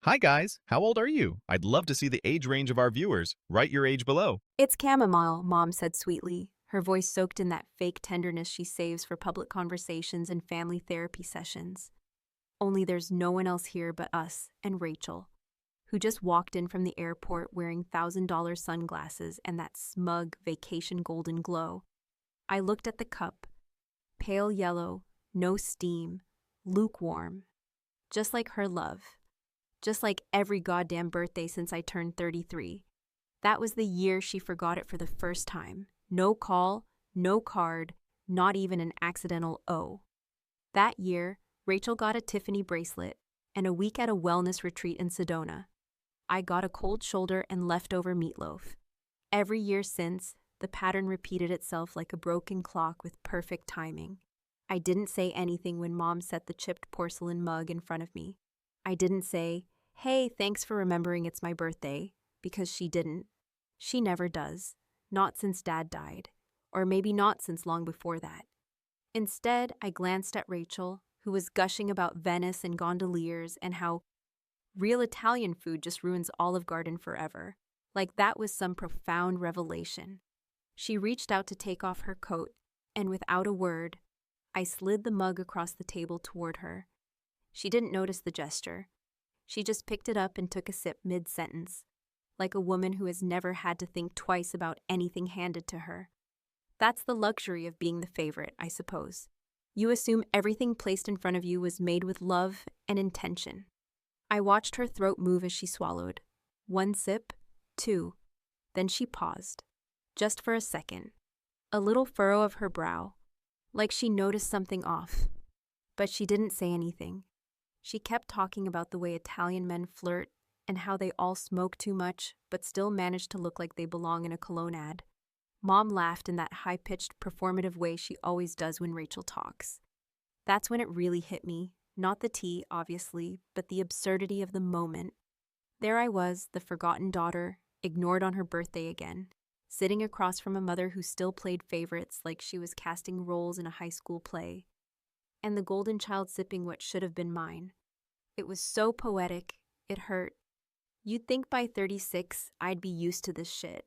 Hi guys, how old are you? I'd love to see the age range of our viewers. Write your age below. It's Chamomile, Mom said sweetly, her voice soaked in that fake tenderness she saves for public conversations and family therapy sessions. Only there's no one else here but us and Rachel, who just walked in from the airport wearing $1,000 sunglasses and that smug vacation golden glow. I looked at the cup. Pale yellow, no steam, lukewarm. Just like her love. Just like every goddamn birthday since I turned 33. That was the year she forgot it for the first time. No call, no card, not even an accidental O. That year, Rachel got a Tiffany bracelet and a week at a wellness retreat in Sedona. I got a cold shoulder and leftover meatloaf. Every year since, the pattern repeated itself like a broken clock with perfect timing. I didn't say anything when Mom set the chipped porcelain mug in front of me. I didn't say, "Hey, thanks for remembering it's my birthday," because she didn't. She never does. Not since Dad died. Or maybe not since long before that. Instead, I glanced at Rachel, who was gushing about Venice and gondoliers and how real Italian food just ruins Olive Garden forever. Like that was some profound revelation. She reached out to take off her coat, and without a word, I slid the mug across the table toward her. She didn't notice the gesture. She just picked it up and took a sip mid-sentence, like a woman who has never had to think twice about anything handed to her. That's the luxury of being the favorite, I suppose. You assume everything placed in front of you was made with love and intention. I watched her throat move as she swallowed. One sip, two. Then she paused, just for a second. A little furrow of her brow, like she noticed something off. But she didn't say anything. She kept talking about the way Italian men flirt and how they all smoke too much but still manage to look like they belong in a cologne ad. Mom laughed in that high-pitched, performative way she always does when Rachel talks. That's when it really hit me. Not the tea, obviously, but the absurdity of the moment. There I was, the forgotten daughter, ignored on her birthday again, sitting across from a mother who still played favorites like she was casting roles in a high school play, and the golden child sipping what should have been mine. It was so poetic, it hurt. You'd think by 36 I'd be used to this shit.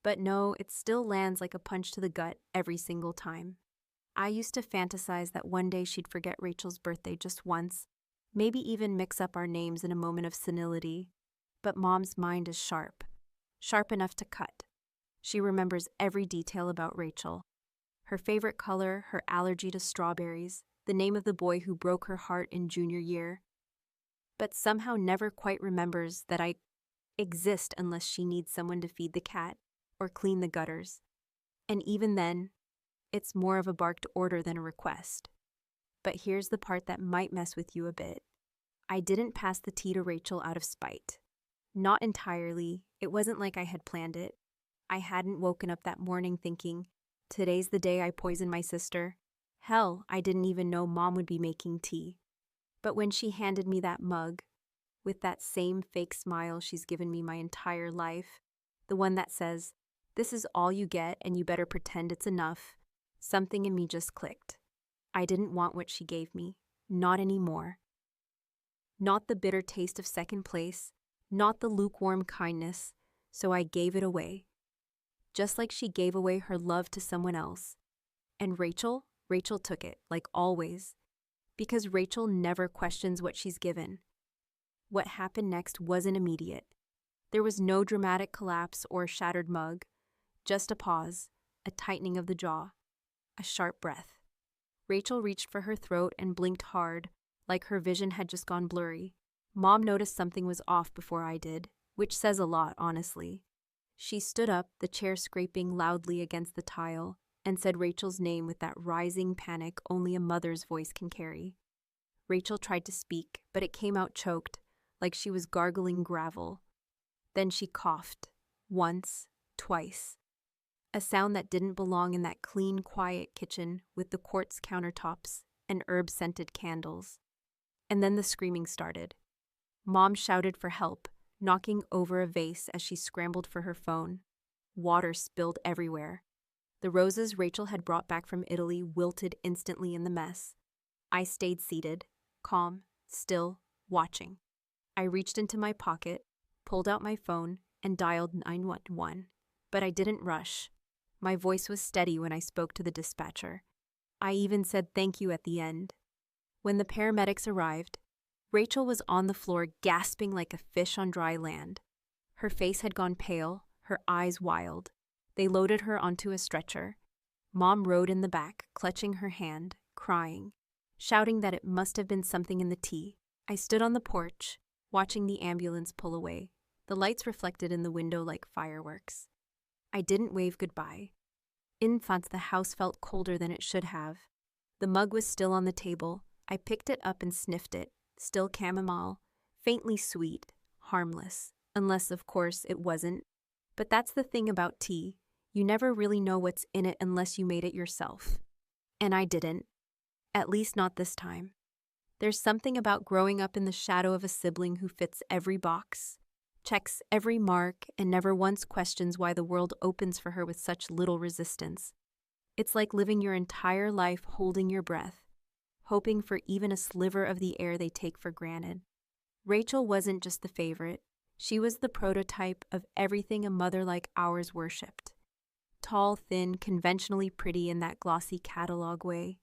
But no, it still lands like a punch to the gut every single time. I used to fantasize that one day she'd forget Rachel's birthday just once, maybe even mix up our names in a moment of senility. But Mom's mind is sharp. Sharp enough to cut. She remembers every detail about Rachel. Her favorite color, her allergy to strawberries, the name of the boy who broke her heart in junior year. But somehow never quite remembers that I exist unless she needs someone to feed the cat or clean the gutters. And even then, it's more of a barked order than a request. But here's the part that might mess with you a bit. I didn't pass the tea to Rachel out of spite. Not entirely. It wasn't like I had planned it. I hadn't woken up that morning thinking, today's the day I poison my sister. Hell, I didn't even know Mom would be making tea. But when she handed me that mug, with that same fake smile she's given me my entire life, the one that says, "This is all you get and you better pretend it's enough," something in me just clicked. I didn't want what she gave me. Not anymore. Not the bitter taste of second place, not the lukewarm kindness, so I gave it away. Just like she gave away her love to someone else. And Rachel took it, like always. Because Rachel never questions what she's given. What happened next wasn't immediate. There was no dramatic collapse or shattered mug, just a pause, a tightening of the jaw, a sharp breath. Rachel reached for her throat and blinked hard, like her vision had just gone blurry. Mom noticed something was off before I did, which says a lot, honestly. She stood up, the chair scraping loudly against the tile, and said Rachel's name with that rising panic only a mother's voice can carry. Rachel tried to speak, but it came out choked, like she was gargling gravel. Then she coughed, once, twice. A sound that didn't belong in that clean, quiet kitchen with the quartz countertops and herb-scented candles. And then the screaming started. Mom shouted for help, knocking over a vase as she scrambled for her phone. Water spilled everywhere. The roses Rachel had brought back from Italy wilted instantly in the mess. I stayed seated, calm, still, watching. I reached into my pocket, pulled out my phone, and dialed 911. But I didn't rush. My voice was steady when I spoke to the dispatcher. I even said thank you at the end. When the paramedics arrived, Rachel was on the floor gasping like a fish on dry land. Her face had gone pale, her eyes wild. They loaded her onto a stretcher. Mom rode in the back, clutching her hand, crying, shouting that it must have been something in the tea. I stood on the porch, watching the ambulance pull away, the lights reflected in the window like fireworks. I didn't wave goodbye. Inside, the house felt colder than it should have. The mug was still on the table. I picked it up and sniffed it, still chamomile, faintly sweet, harmless, unless, of course, it wasn't. But that's the thing about tea. You never really know what's in it unless you made it yourself. And I didn't. At least not this time. There's something about growing up in the shadow of a sibling who fits every box, checks every mark, and never once questions why the world opens for her with such little resistance. It's like living your entire life holding your breath, hoping for even a sliver of the air they take for granted. Rachel wasn't just the favorite. She was the prototype of everything a mother like ours worshipped. Tall, thin, conventionally pretty in that glossy catalog way.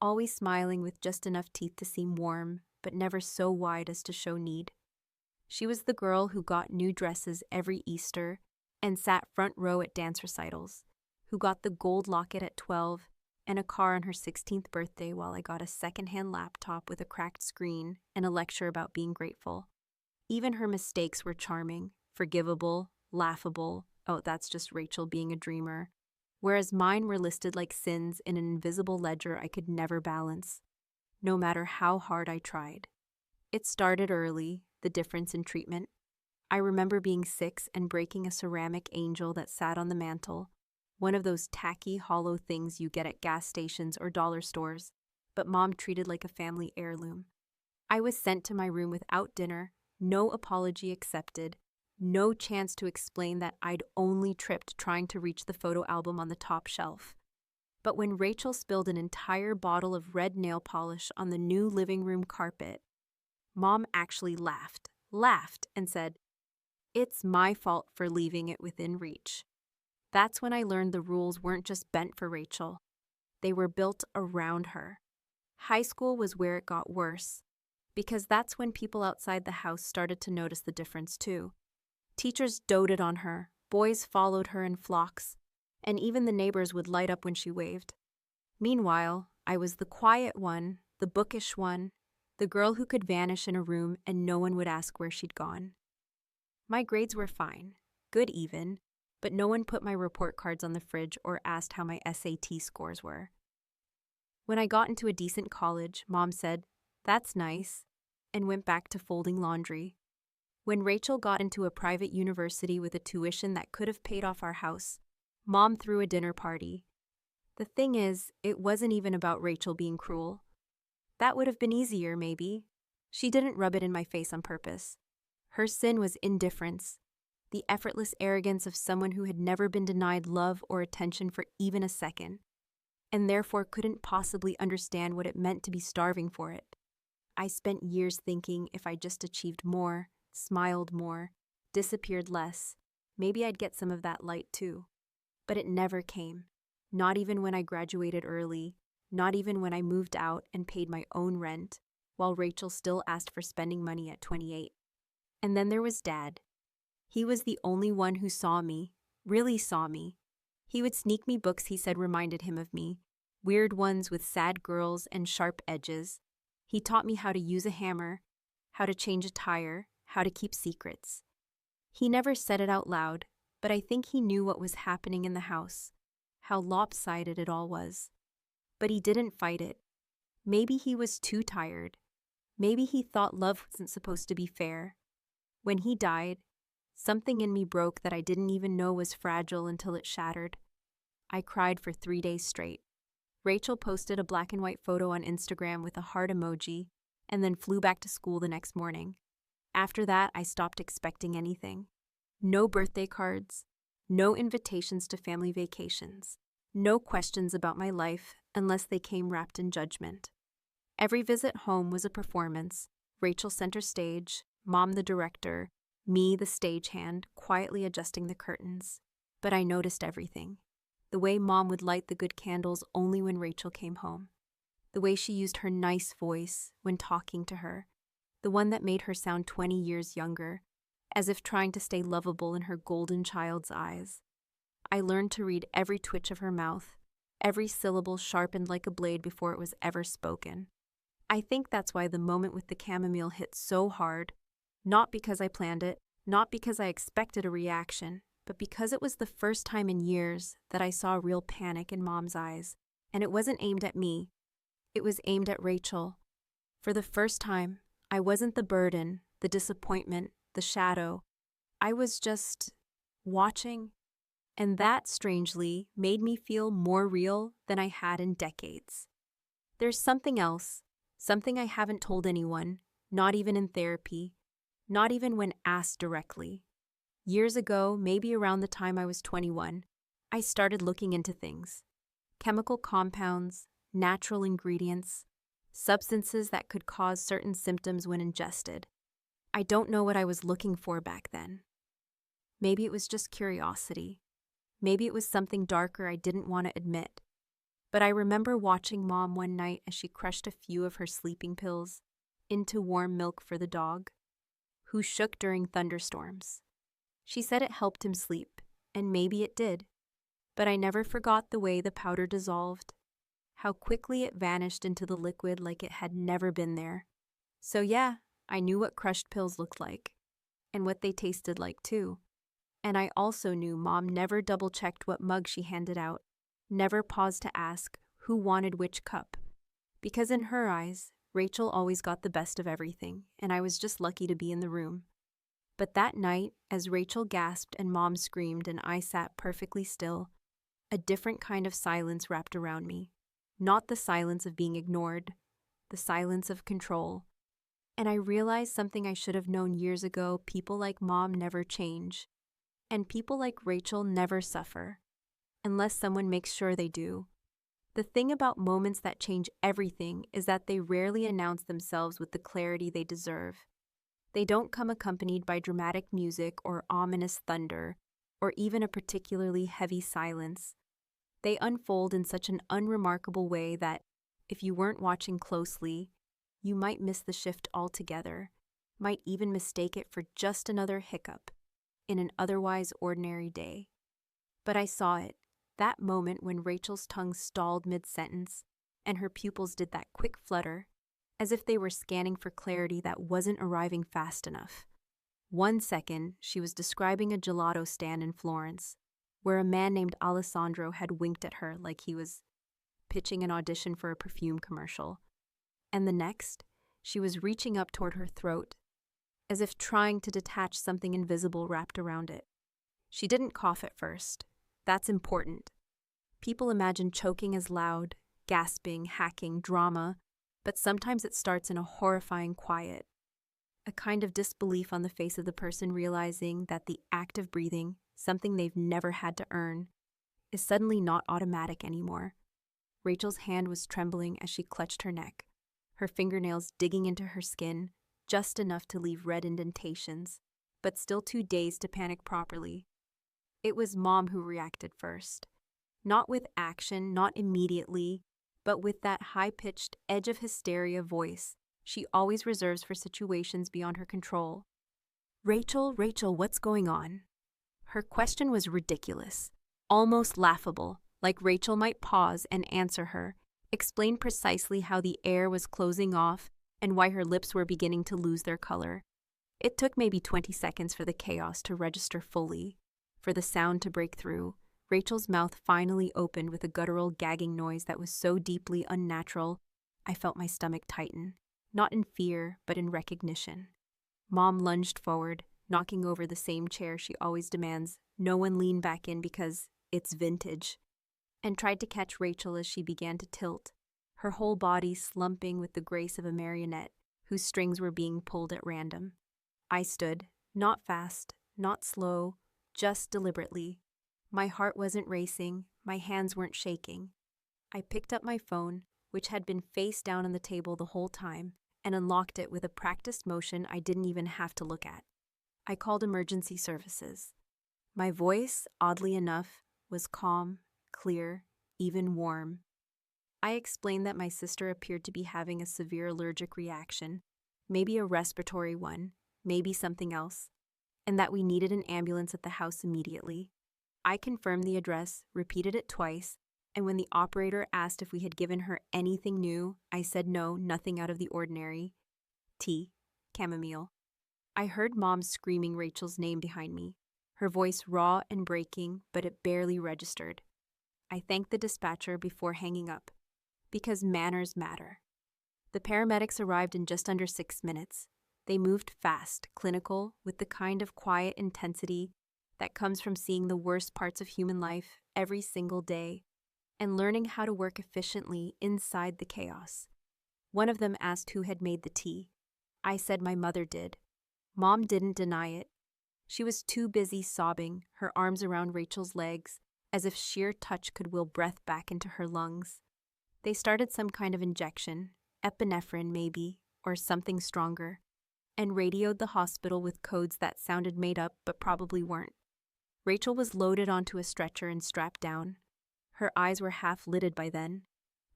Always smiling with just enough teeth to seem warm, but never so wide as to show need. She was the girl who got new dresses every Easter and sat front row at dance recitals, who got the gold locket at 12 and a car on her 16th birthday while I got a secondhand laptop with a cracked screen and a lecture about being grateful. Even her mistakes were charming, forgivable, laughable. Oh, that's just Rachel being a dreamer. Whereas mine were listed like sins in an invisible ledger I could never balance, no matter how hard I tried. It started early, the difference in treatment. I remember being 6 and breaking a ceramic angel that sat on the mantel, one of those tacky, hollow things you get at gas stations or dollar stores, but Mom treated like a family heirloom. I was sent to my room without dinner, no apology accepted, no chance to explain that I'd only tripped trying to reach the photo album on the top shelf. But when Rachel spilled an entire bottle of red nail polish on the new living room carpet, Mom actually laughed, and said, "It's my fault for leaving it within reach." That's when I learned the rules weren't just bent for Rachel. They were built around her. High school was where it got worse, because that's when people outside the house started to notice the difference too. Teachers doted on her, boys followed her in flocks, and even the neighbors would light up when she waved. Meanwhile, I was the quiet one, the bookish one, the girl who could vanish in a room and no one would ask where she'd gone. My grades were fine, good even, but no one put my report cards on the fridge or asked how my SAT scores were. When I got into a decent college, Mom said, "That's nice," and went back to folding laundry. When Rachel got into a private university with a tuition that could have paid off our house, Mom threw a dinner party. The thing is, it wasn't even about Rachel being cruel. That would have been easier, maybe. She didn't rub it in my face on purpose. Her sin was indifference, the effortless arrogance of someone who had never been denied love or attention for even a second, and therefore couldn't possibly understand what it meant to be starving for it. I spent years thinking if I just achieved more, smiled more, disappeared less, maybe I'd get some of that light too. But it never came. Not even when I graduated early, not even when I moved out and paid my own rent, while Rachel still asked for spending money at 28. And then there was Dad. He was the only one who saw me, really saw me. He would sneak me books he said reminded him of me, weird ones with sad girls and sharp edges. He taught me how to use a hammer, how to change a tire, how to keep secrets. He never said it out loud, but I think he knew what was happening in the house, how lopsided it all was. But he didn't fight it. Maybe he was too tired. Maybe he thought love wasn't supposed to be fair. When he died, something in me broke that I didn't even know was fragile until it shattered. I cried for 3 days straight. Rachel posted a black and white photo on Instagram with a heart emoji, and then flew back to school the next morning. After that, I stopped expecting anything. No birthday cards, no invitations to family vacations, no questions about my life unless they came wrapped in judgment. Every visit home was a performance, Rachel center stage, Mom the director, me the stagehand, quietly adjusting the curtains. But I noticed everything. The way Mom would light the good candles only when Rachel came home. The way she used her nice voice when talking to her. The one that made her sound 20 years younger, as if trying to stay lovable in her golden child's eyes. I learned to read every twitch of her mouth, every syllable sharpened like a blade before it was ever spoken. I think that's why the moment with the chamomile hit so hard, not because I planned it, not because I expected a reaction, but because it was the first time in years that I saw real panic in Mom's eyes. And it wasn't aimed at me. It was aimed at Rachel. For the first time, I wasn't the burden, the disappointment, the shadow. I was just watching. And that, strangely, made me feel more real than I had in decades. There's something else, something I haven't told anyone, not even in therapy, not even when asked directly. Years ago, maybe around the time I was 21, I started looking into things. Chemical compounds, natural ingredients, substances that could cause certain symptoms when ingested. I don't know what I was looking for back then. Maybe it was just curiosity. Maybe it was something darker I didn't want to admit. But I remember watching Mom one night as she crushed a few of her sleeping pills into warm milk for the dog, who shook during thunderstorms. She said it helped him sleep, and maybe it did. But I never forgot the way the powder dissolved, how quickly it vanished into the liquid like it had never been there. So yeah, I knew what crushed pills looked like, and what they tasted like too. And I also knew Mom never double-checked what mug she handed out, never paused to ask who wanted which cup. Because in her eyes, Rachel always got the best of everything, and I was just lucky to be in the room. But that night, as Rachel gasped and Mom screamed and I sat perfectly still, a different kind of silence wrapped around me. Not the silence of being ignored, the silence of control. And I realized something I should have known years ago: people like Mom never change. And people like Rachel never suffer, unless someone makes sure they do. The thing about moments that change everything is that they rarely announce themselves with the clarity they deserve. They don't come accompanied by dramatic music or ominous thunder, or even a particularly heavy silence. They unfold in such an unremarkable way that, if you weren't watching closely, you might miss the shift altogether, might even mistake it for just another hiccup in an otherwise ordinary day. But I saw it, that moment when Rachel's tongue stalled mid-sentence and her pupils did that quick flutter, as if they were scanning for clarity that wasn't arriving fast enough. 1 second, she was describing a gelato stand in Florence, where a man named Alessandro had winked at her like he was pitching an audition for a perfume commercial. And the next, she was reaching up toward her throat, as if trying to detach something invisible wrapped around it. She didn't cough at first. That's important. People imagine choking as loud, gasping, hacking, drama, but sometimes it starts in a horrifying quiet. A kind of disbelief on the face of the person realizing that the act of breathing, something they've never had to earn, is suddenly not automatic anymore. Rachel's hand was trembling as she clutched her neck, her fingernails digging into her skin, just enough to leave red indentations, but still too dazed to panic properly. It was Mom who reacted first. Not with action, not immediately, but with that high-pitched, edge-of-hysteria voice she always reserves for situations beyond her control. Rachel, what's going on?" Her question was ridiculous, almost laughable, like Rachel might pause and answer her, explain precisely how the air was closing off and why her lips were beginning to lose their color. It took maybe 20 seconds for the chaos to register fully, for the sound to break through. Rachel's mouth finally opened with a guttural gagging noise that was so deeply unnatural, I felt my stomach tighten, not in fear, but in recognition. Mom lunged forward, knocking over the same chair she always demands no one lean back in because it's vintage, and tried to catch Rachel as she began to tilt, her whole body slumping with the grace of a marionette whose strings were being pulled at random. I stood, not fast, not slow, just deliberately. My heart wasn't racing, my hands weren't shaking. I picked up my phone, which had been face down on the table the whole time, and unlocked it with a practiced motion I didn't even have to look at. I called emergency services. My voice, oddly enough, was calm, clear, even warm. I explained that my sister appeared to be having a severe allergic reaction, maybe a respiratory one, maybe something else, and that we needed an ambulance at the house immediately. I confirmed the address, repeated it twice, and when the operator asked if we had given her anything new, I said no, nothing out of the ordinary. Tea, chamomile. I heard Mom screaming Rachel's name behind me, her voice raw and breaking, but it barely registered. I thanked the dispatcher before hanging up, because manners matter. The paramedics arrived in just under 6 minutes. They moved fast, clinical, with the kind of quiet intensity that comes from seeing the worst parts of human life every single day and learning how to work efficiently inside the chaos. One of them asked who had made the tea. I said my mother did. Mom didn't deny it. She was too busy sobbing, her arms around Rachel's legs, as if sheer touch could will breath back into her lungs. They started some kind of injection, epinephrine maybe, or something stronger, and radioed the hospital with codes that sounded made up but probably weren't. Rachel was loaded onto a stretcher and strapped down. Her eyes were half-lidded by then,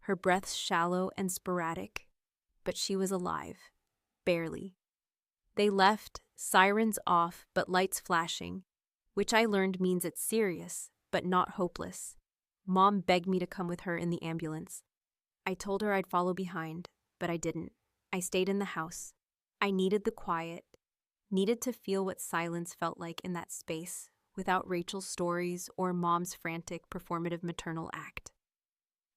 her breaths shallow and sporadic, but she was alive. Barely. They left, sirens off but lights flashing, which I learned means it's serious, but not hopeless. Mom begged me to come with her in the ambulance. I told her I'd follow behind, but I didn't. I stayed in the house. I needed the quiet, needed to feel what silence felt like in that space, without Rachel's stories or Mom's frantic performative maternal act.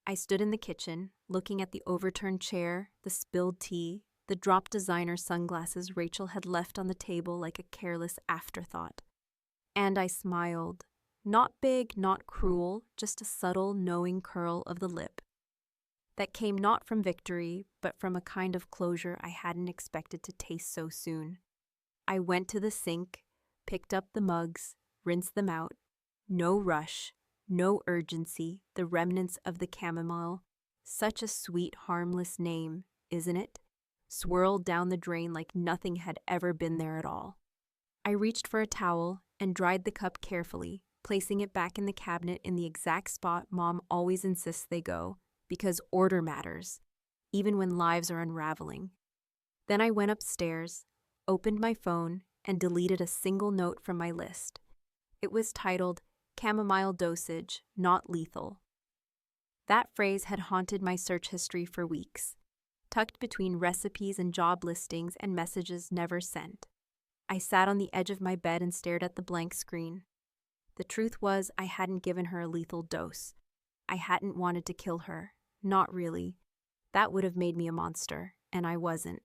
I stood in the kitchen, looking at the overturned chair, the spilled tea, the dropped designer sunglasses Rachel had left on the table like a careless afterthought. And I smiled. Not big, not cruel, just a subtle, knowing curl of the lip. That came not from victory, but from a kind of closure I hadn't expected to taste so soon. I went to the sink, picked up the mugs, rinsed them out. No rush, no urgency, the remnants of the chamomile. Such a sweet, harmless name, isn't it? Swirled down the drain like nothing had ever been there at all. I reached for a towel and dried the cup carefully, placing it back in the cabinet in the exact spot Mom always insists they go, because order matters, even when lives are unraveling. Then I went upstairs, opened my phone, and deleted a single note from my list. It was titled, "Chamomile dosage, not lethal." That phrase had haunted my search history for weeks, tucked between recipes and job listings and messages never sent. I sat on the edge of my bed and stared at the blank screen. The truth was, I hadn't given her a lethal dose. I hadn't wanted to kill her. Not really. That would have made me a monster, and I wasn't.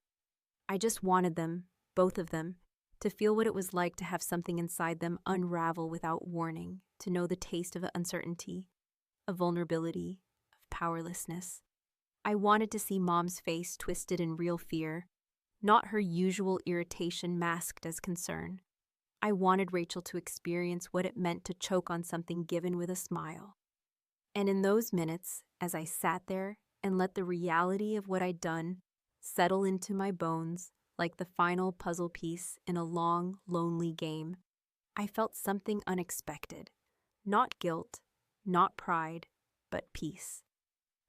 I just wanted them, both of them, to feel what it was like to have something inside them unravel without warning, to know the taste of uncertainty, of vulnerability, of powerlessness. I wanted to see Mom's face twisted in real fear, not her usual irritation masked as concern. I wanted Rachel to experience what it meant to choke on something given with a smile. And in those minutes, as I sat there and let the reality of what I'd done settle into my bones like the final puzzle piece in a long, lonely game, I felt something unexpected. Not guilt, not pride, but peace.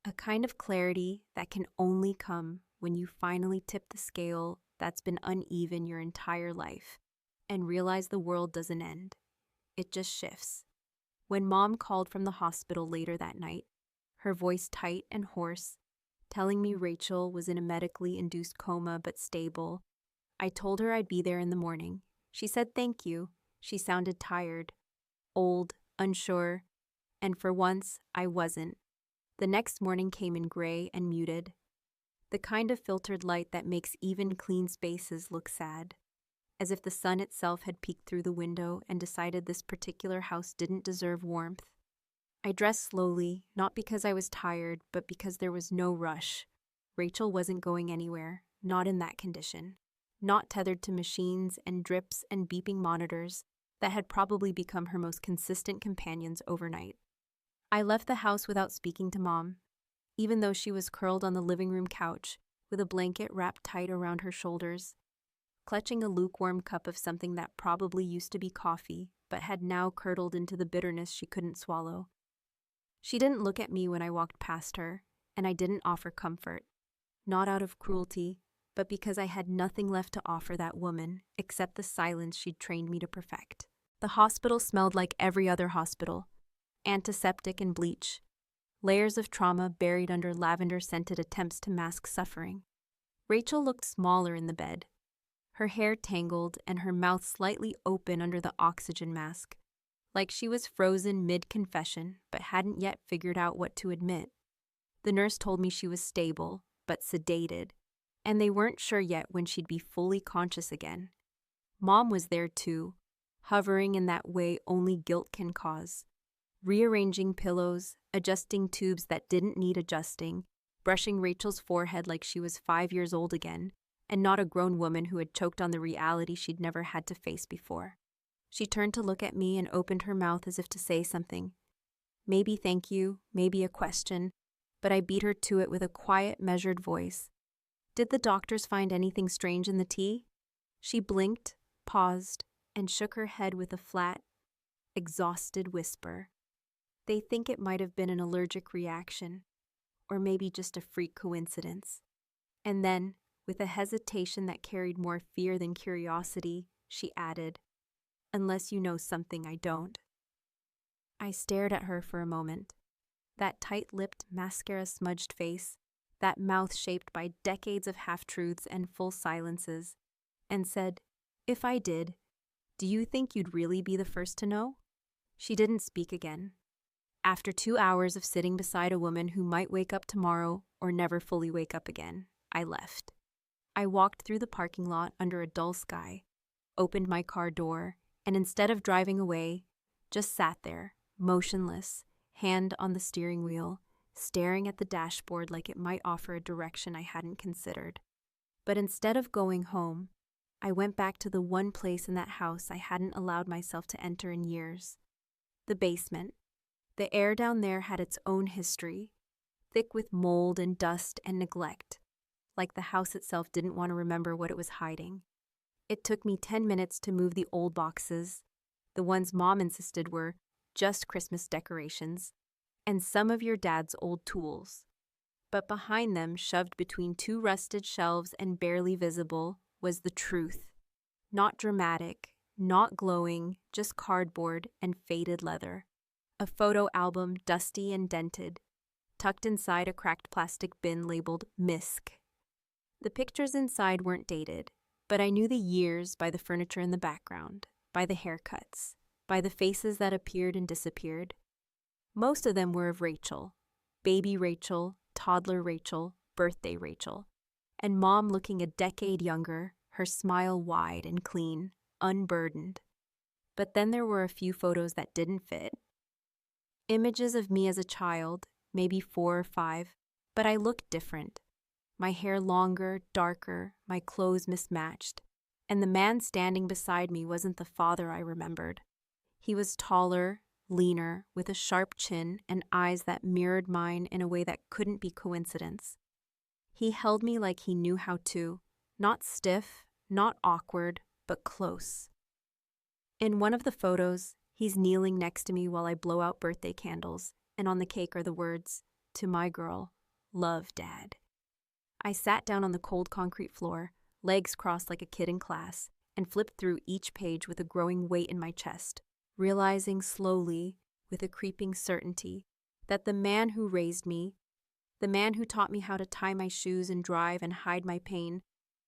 A kind of clarity that can only come when you finally tip the scale that's been uneven your entire life and realize the world doesn't end. It just shifts. When Mom called from the hospital later that night, her voice tight and hoarse, telling me Rachel was in a medically induced coma but stable, I told her I'd be there in the morning. She said thank you. She sounded tired, old, unsure, and for once, I wasn't. The next morning came in gray and muted, the kind of filtered light that makes even clean spaces look sad, as if the sun itself had peeked through the window and decided this particular house didn't deserve warmth. I dressed slowly, not because I was tired, but because there was no rush. Rachel wasn't going anywhere, not in that condition, not tethered to machines and drips and beeping monitors that had probably become her most consistent companions overnight. I left the house without speaking to Mom, even though she was curled on the living room couch, with a blanket wrapped tight around her shoulders, clutching a lukewarm cup of something that probably used to be coffee, but had now curdled into the bitterness she couldn't swallow. She didn't look at me when I walked past her, and I didn't offer comfort, not out of cruelty, but because I had nothing left to offer that woman except the silence she'd trained me to perfect. The hospital smelled like every other hospital, antiseptic and bleach, layers of trauma buried under lavender-scented attempts to mask suffering. Rachel looked smaller in the bed, her hair tangled and her mouth slightly open under the oxygen mask, like she was frozen mid-confession but hadn't yet figured out what to admit. The nurse told me she was stable, but sedated, and they weren't sure yet when she'd be fully conscious again. Mom was there too, hovering in that way only guilt can cause, rearranging pillows, adjusting tubes that didn't need adjusting, brushing Rachel's forehead like she was 5 years old again, and not a grown woman who had choked on the reality she'd never had to face before. She turned to look at me and opened her mouth as if to say something. Maybe thank you, maybe a question, but I beat her to it with a quiet, measured voice. Did the doctors find anything strange in the tea? She blinked, paused, and shook her head with a flat, exhausted whisper. They think it might have been an allergic reaction, or maybe just a freak coincidence. And then, with a hesitation that carried more fear than curiosity, she added, unless you know something I don't. I stared at her for a moment. That tight-lipped, mascara-smudged face, that mouth shaped by decades of half-truths and full silences, and said, if I did, do you think you'd really be the first to know? She didn't speak again. After 2 hours of sitting beside a woman who might wake up tomorrow or never fully wake up again, I left. I walked through the parking lot under a dull sky, opened my car door, and instead of driving away, just sat there, motionless, hand on the steering wheel, staring at the dashboard like it might offer a direction I hadn't considered. But instead of going home, I went back to the one place in that house I hadn't allowed myself to enter in years. The basement. The air down there had its own history, thick with mold and dust and neglect, like the house itself didn't want to remember what it was hiding. It took me 10 minutes to move the old boxes, the ones Mom insisted were just Christmas decorations, and some of your dad's old tools. But behind them, shoved between 2 rusted shelves and barely visible, was the truth. Not dramatic, not glowing, just cardboard and faded leather. A photo album, dusty and dented, tucked inside a cracked plastic bin labeled Misc. The pictures inside weren't dated, but I knew the years by the furniture in the background, by the haircuts, by the faces that appeared and disappeared. Most of them were of Rachel, baby Rachel, toddler Rachel, birthday Rachel, and Mom looking a decade younger, her smile wide and clean, unburdened. But then there were a few photos that didn't fit. Images of me as a child, maybe 4 or 5, but I looked different. My hair longer, darker, my clothes mismatched, and the man standing beside me wasn't the father I remembered. He was taller, leaner, with a sharp chin and eyes that mirrored mine in a way that couldn't be coincidence. He held me like he knew how to, not stiff, not awkward, but close. In one of the photos, he's kneeling next to me while I blow out birthday candles, and on the cake are the words, "To my girl, love, Dad." I sat down on the cold concrete floor, legs crossed like a kid in class, and flipped through each page with a growing weight in my chest, realizing slowly, with a creeping certainty, that the man who raised me, the man who taught me how to tie my shoes and drive and hide my pain,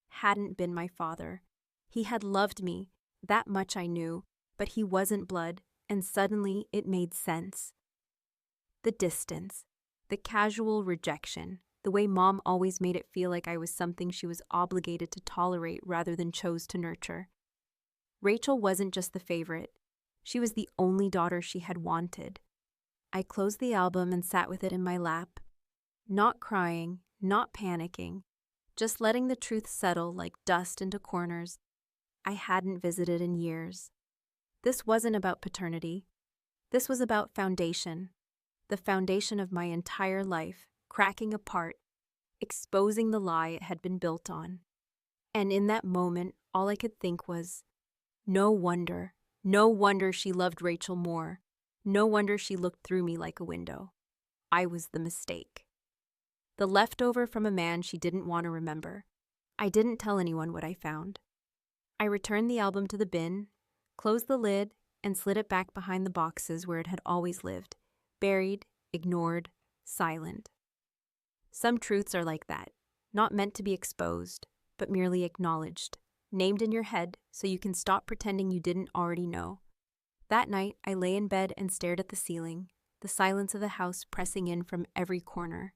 hadn't been my father. He had loved me, that much I knew, but he wasn't blood, and suddenly it made sense. The distance, the casual rejection, the way Mom always made it feel like I was something she was obligated to tolerate rather than chose to nurture. Rachel wasn't just the favorite. She was the only daughter she had wanted. I closed the album and sat with it in my lap, not crying, not panicking, just letting the truth settle like dust into corners I hadn't visited in years. This wasn't about paternity. This was about foundation, the foundation of my entire life, cracking apart, exposing the lie it had been built on. And in that moment, all I could think was, no wonder, no wonder she loved Rachel more. No wonder she looked through me like a window. I was the mistake. The leftover from a man she didn't want to remember. I didn't tell anyone what I found. I returned the album to the bin, closed the lid, and slid it back behind the boxes where it had always lived, buried, ignored, silent. Some truths are like that, not meant to be exposed, but merely acknowledged, named in your head so you can stop pretending you didn't already know. That night, I lay in bed and stared at the ceiling, the silence of the house pressing in from every corner.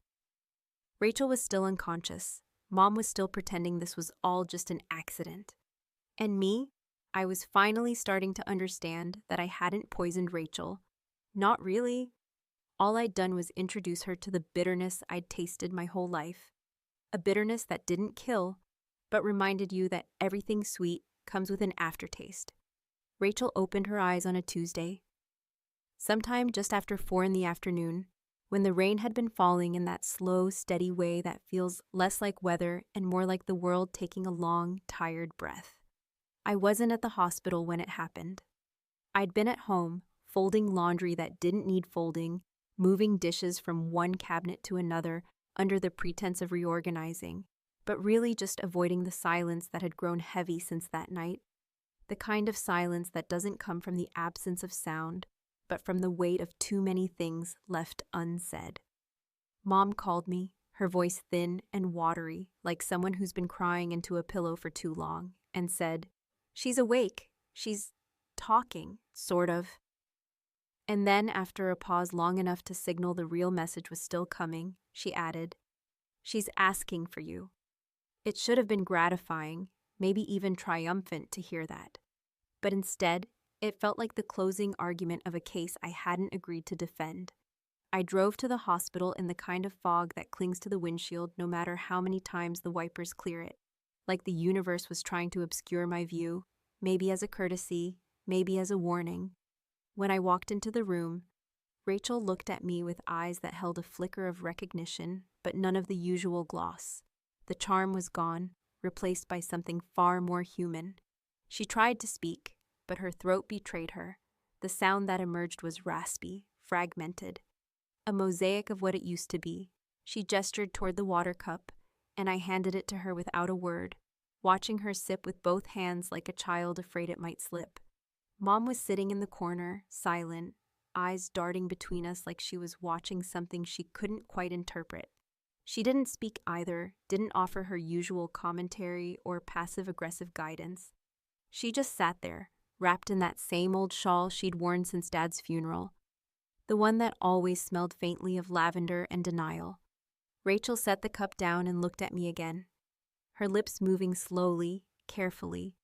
Rachel was still unconscious. Mom was still pretending this was all just an accident. And me, I was finally starting to understand that I hadn't poisoned Rachel. Not really. All I'd done was introduce her to the bitterness I'd tasted my whole life. A bitterness that didn't kill, but reminded you that everything sweet comes with an aftertaste. Rachel opened her eyes on a Tuesday. Sometime just after 4 in the afternoon, when the rain had been falling in that slow, steady way that feels less like weather and more like the world taking a long, tired breath. I wasn't at the hospital when it happened. I'd been at home, folding laundry that didn't need folding, moving dishes from one cabinet to another under the pretense of reorganizing, but really just avoiding the silence that had grown heavy since that night. The kind of silence that doesn't come from the absence of sound, but from the weight of too many things left unsaid. Mom called me, her voice thin and watery, like someone who's been crying into a pillow for too long, and said, "She's awake. She's talking, sort of." And then, after a pause long enough to signal the real message was still coming, she added, "She's asking for you." It should have been gratifying, maybe even triumphant to hear that. But instead, it felt like the closing argument of a case I hadn't agreed to defend. I drove to the hospital in the kind of fog that clings to the windshield no matter how many times the wipers clear it, like the universe was trying to obscure my view, maybe as a courtesy, maybe as a warning. When I walked into the room, Rachel looked at me with eyes that held a flicker of recognition, but none of the usual gloss. The charm was gone, replaced by something far more human. She tried to speak, but her throat betrayed her. The sound that emerged was raspy, fragmented. A mosaic of what it used to be. She gestured toward the water cup, and I handed it to her without a word, watching her sip with both hands like a child afraid it might slip. Mom was sitting in the corner, silent, eyes darting between us like she was watching something she couldn't quite interpret. She didn't speak either, didn't offer her usual commentary or passive-aggressive guidance. She just sat there, wrapped in that same old shawl she'd worn since Dad's funeral, the one that always smelled faintly of lavender and denial. Rachel set the cup down and looked at me again, her lips moving slowly, carefully,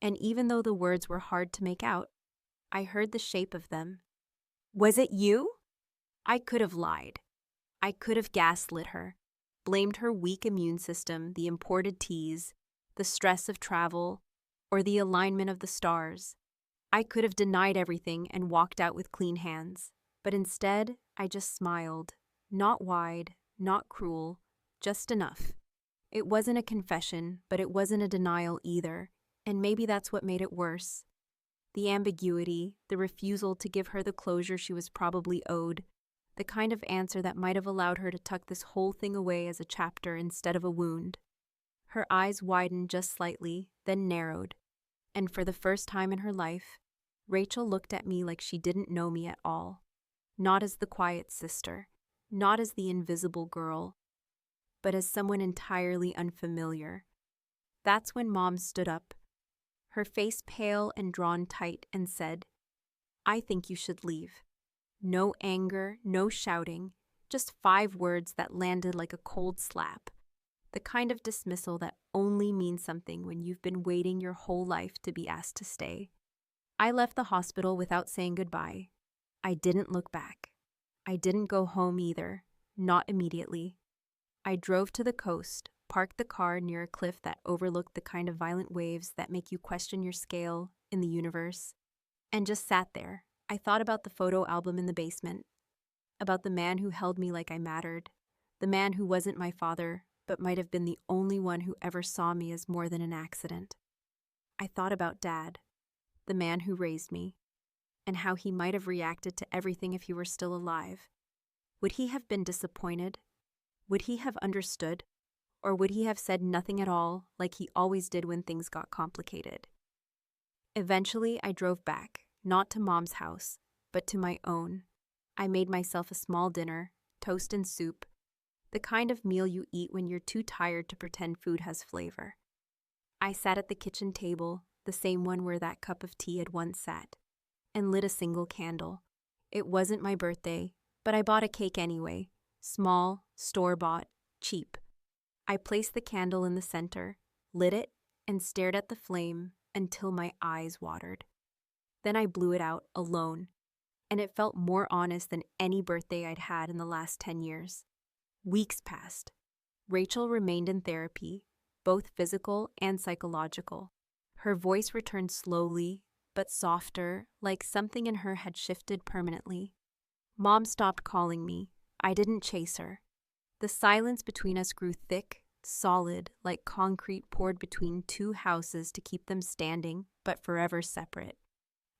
and even though the words were hard to make out, I heard the shape of them. "Was it you?" I could have lied. I could have gaslit her, blamed her weak immune system, the imported teas, the stress of travel, or the alignment of the stars. I could have denied everything and walked out with clean hands. But instead, I just smiled. Not wide, not cruel, just enough. It wasn't a confession, but it wasn't a denial either, and maybe that's what made it worse. The ambiguity, the refusal to give her the closure she was probably owed, the kind of answer that might have allowed her to tuck this whole thing away as a chapter instead of a wound. Her eyes widened just slightly, then narrowed, and for the first time in her life, Rachel looked at me like she didn't know me at all. Not as the quiet sister, not as the invisible girl, but as someone entirely unfamiliar. That's when Mom stood up, her face pale and drawn tight, and said, "I think you should leave." No anger, no shouting, just 5 words that landed like a cold slap. The kind of dismissal that only means something when you've been waiting your whole life to be asked to stay. I left the hospital without saying goodbye. I didn't look back. I didn't go home either, not immediately. I drove to the coast, parked the car near a cliff that overlooked the kind of violent waves that make you question your scale in the universe, and just sat there. I thought about the photo album in the basement, about the man who held me like I mattered, the man who wasn't my father, but might have been the only one who ever saw me as more than an accident. I thought about Dad, the man who raised me, and how he might have reacted to everything if he were still alive. Would he have been disappointed? Would he have understood? Or would he have said nothing at all, like he always did when things got complicated? Eventually, I drove back, not to Mom's house, but to my own. I made myself a small dinner, toast and soup, the kind of meal you eat when you're too tired to pretend food has flavor. I sat at the kitchen table, the same one where that cup of tea had once sat, and lit a single candle. It wasn't my birthday, but I bought a cake anyway, small, store-bought, cheap. I placed the candle in the center, lit it, and stared at the flame until my eyes watered. Then I blew it out alone, and it felt more honest than any birthday I'd had in the last 10 years. Weeks passed. Rachel remained in therapy, both physical and psychological. Her voice returned slowly, but softer, like something in her had shifted permanently. Mom stopped calling me. I didn't chase her. The silence between us grew thick, solid, like concrete poured between two houses to keep them standing, but forever separate.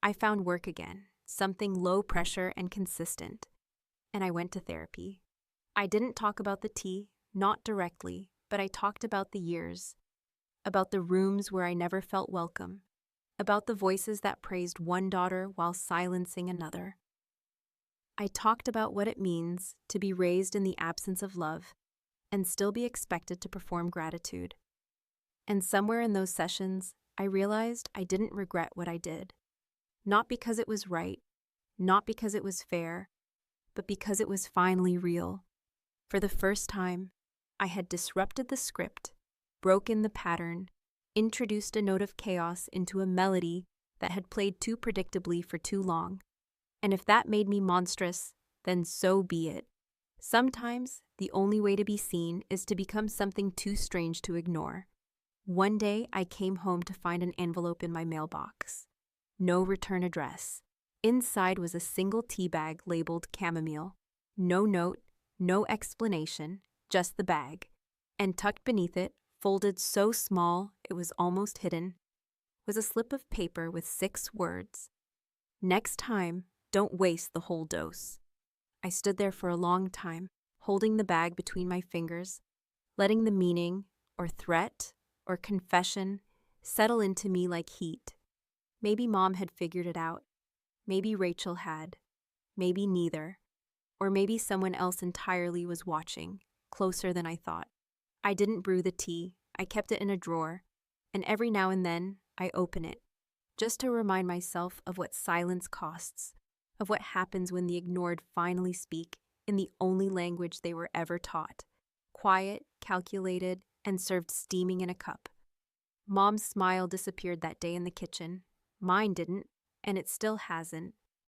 I found work again, something low pressure and consistent, and I went to therapy. I didn't talk about the tea, not directly, but I talked about the years, about the rooms where I never felt welcome, about the voices that praised one daughter while silencing another. I talked about what it means to be raised in the absence of love and still be expected to perform gratitude. And somewhere in those sessions, I realized I didn't regret what I did. Not because it was right, not because it was fair, but because it was finally real. For the first time, I had disrupted the script, broken the pattern, introduced a note of chaos into a melody that had played too predictably for too long. And if that made me monstrous, then so be it. Sometimes, the only way to be seen is to become something too strange to ignore. One day, I came home to find an envelope in my mailbox. No return address. Inside was a single tea bag labeled Chamomile. No note, no explanation, just the bag. And tucked beneath it, folded so small it was almost hidden, was a slip of paper with 6 words. Next time, don't waste the whole dose. I stood there for a long time, holding the bag between my fingers, letting the meaning, or threat, or confession settle into me like heat. Maybe Mom had figured it out. Maybe Rachel had. Maybe neither. Or maybe someone else entirely was watching, closer than I thought. I didn't brew the tea. I kept it in a drawer, and every now and then I open it, just to remind myself of what silence costs, of what happens when the ignored finally speak in the only language they were ever taught, quiet, calculated, and served steaming in a cup. Mom's smile disappeared that day in the kitchen. Mine didn't, and it still hasn't.